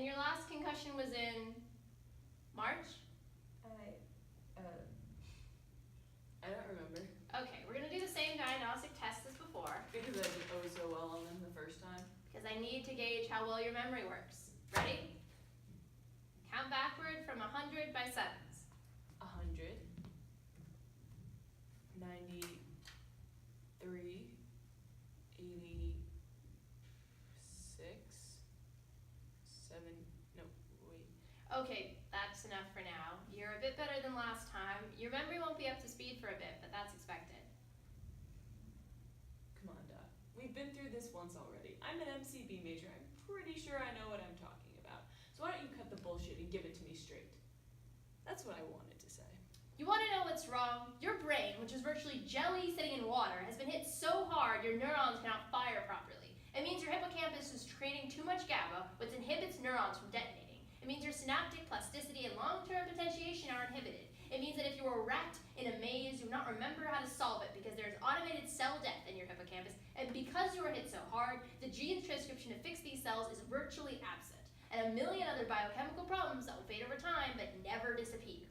And your last concussion was in March? I don't remember. Okay, we're gonna do the same diagnostic test as before. Because I did oh so well on them the first time. Because I need to gauge how well your memory works. Ready? Count backward from 100 by sevens. 100. 93. 86. 7. No, wait. Okay, that's enough for now. You're a bit better than last time. Your memory won't be up to speed for a bit, but that's expected. Come on, Dot. We've been through this once already. I'm an MCB major. I'm pretty sure I know what I'm talking about. So why don't you cut the bullshit and give it to me straight? That's what I wanted to say. You want to know what's wrong? Your brain, which is virtually jelly sitting in water, has been hit so hard your neurons cannot fire properly. It means your hippocampus is creating too much GABA, which inhibits neurons from detonating. It means your synaptic plasticity and long-term potentiation are inhibited. It means that if you were a rat in a maze, you would not remember how to solve it because there is automated cell death in your hippocampus, and because you were hit so hard, the gene transcription to fix these cells is virtually absent, and a million other biochemical problems that will fade over time but never disappear.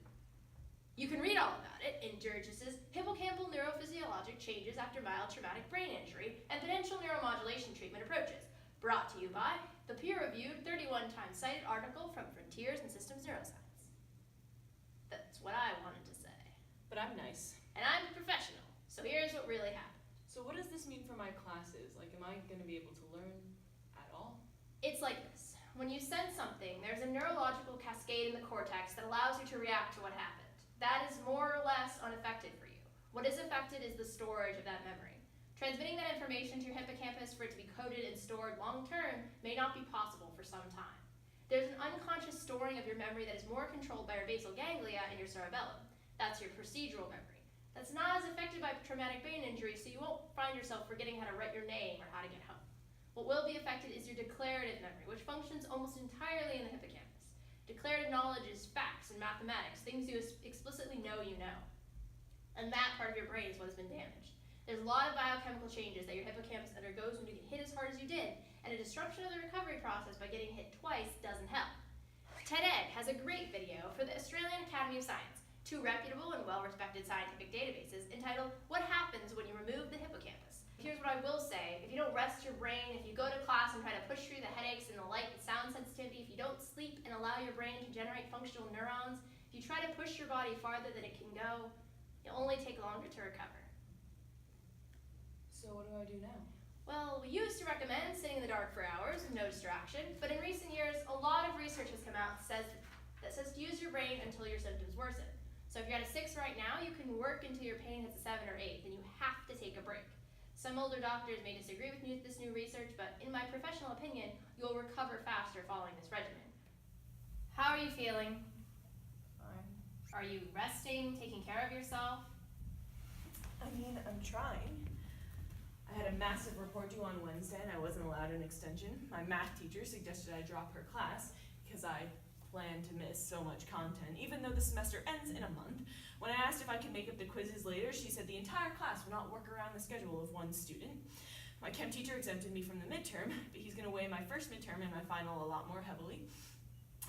You can read all about it in Dirges' Hippocampal Neurophysiologic Changes After Mild Traumatic Brain Injury and Potential Neuromodulation Treatment Approaches, brought to you by the peer-reviewed 31-time cited article from Frontiers in Systems Neuroscience. That's what I wanted to say. But I'm nice. And I'm a professional, so here's what really happened. So what does this mean for my classes? Like, am I going to be able to learn at all? It's like this. When you sense something, there's a neurological cascade in the cortex that allows you to react to what happened. That is more or less unaffected for you. What is affected is the storage of that memory. Transmitting that information to your hippocampus for it to be coded and stored long-term may not be possible for some time. There's an unconscious storing of your memory that is more controlled by your basal ganglia and your cerebellum. That's your procedural memory. That's not as affected by traumatic brain injury, so you won't find yourself forgetting how to write your name or how to get home. What will be affected is your declarative memory, which functions almost entirely in the hippocampus. Declarative knowledge is facts and mathematics, things you explicitly know you know. And that part of your brain is what has been damaged. There's a lot of biochemical changes that your hippocampus undergoes when you get hit as hard as you did, and a disruption of the recovery process by getting hit twice doesn't help. TED-Ed has a great video for the Australian Academy of Science, 2 reputable and well-respected scientific databases entitled What Happens When You Remove the Hippocampus. Here's what I will say: if you don't rest your brain, if you go to class and try to push through the headaches and the light and sound sensitivity, if you don't sleep and allow your brain to generate functional neurons, if you try to push your body farther than it can go, you'll only take longer to recover. So what do I do now? Well, we used to recommend sitting in the dark for hours with no distraction, but in recent years, a lot of research has come out that says to use your brain until your symptoms worsen. So if you're at a 6 right now, you can work until your pain hits a 7 or 8, then you have to take a break. Some older doctors may disagree with this new research, but in my professional opinion, you'll recover faster following this regimen. How are you feeling? Fine. Are you resting, taking care of yourself? I mean, I'm trying. I had a massive report due on Wednesday and I wasn't allowed an extension. My math teacher suggested I drop her class because I plan to miss so much content, even though the semester ends in a month. When I asked if I could make up the quizzes later, she said the entire class would not work around the schedule of one student. My chem teacher exempted me from the midterm, but he's going to weigh my first midterm and my final a lot more heavily.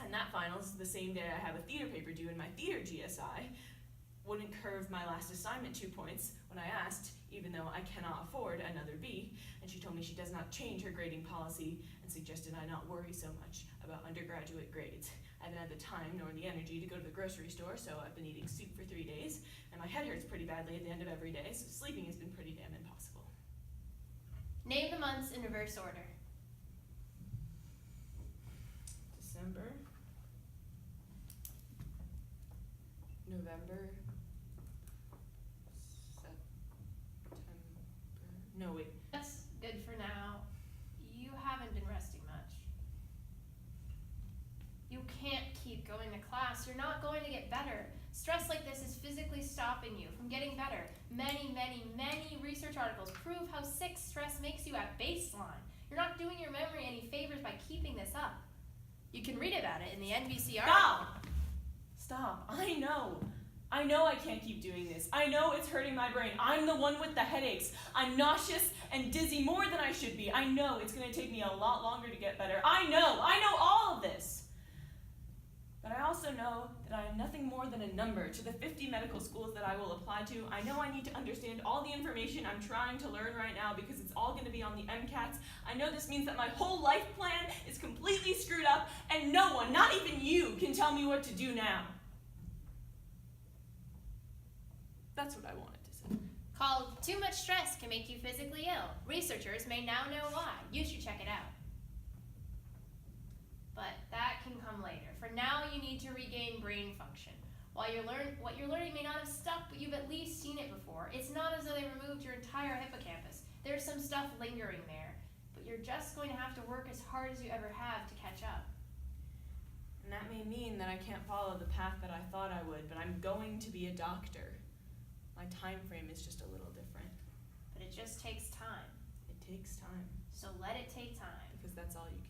And that final is the same day I have a theater paper due, and my theater GSI wouldn't curve my last assignment 2 points when I asked, even though I cannot afford another B, and she told me she does not change her grading policy and suggested I not worry so much about undergraduate grades. I haven't had the time nor the energy to go to the grocery store, so I've been eating soup for 3 days, and my head hurts pretty badly at the end of every day, so sleeping has been pretty damn impossible. Name the months in reverse order. December, November, September, no wait. That's good for now. You haven't been resting much. You can't keep going to class. You're not going to get better. Stress like this is physically stopping you from getting better. Many, many, many research articles prove how sick stress makes you at baseline. You're not doing your memory any favors by keeping this up. You can read about it in the NBC article. Stop. I know I can't keep doing this. I know it's hurting my brain. I'm the one with the headaches. I'm nauseous and dizzy more than I should be. I know it's going to take me a lot longer to get better. I know all of this. than a number to the 50 medical schools that I will apply to. I know I need to understand all the information I'm trying to learn right now because it's all going to be on the MCATs. I know this means that my whole life plan is completely screwed up and no one, not even you, can tell me what to do now. That's what I wanted to say. Called Too Much Stress Can Make You Physically Ill. Researchers may now know why. You should check it out. But that can come later. For now, you need to regain brain function. While what you're learning may not have stuck, but you've at least seen it before. It's not as though they removed your entire hippocampus. There's some stuff lingering there, but you're just going to have to work as hard as you ever have to catch up. And that may mean that I can't follow the path that I thought I would, but I'm going to be a doctor. My time frame is just a little different. But it just takes time. It takes time. So let it take time. Because that's all you can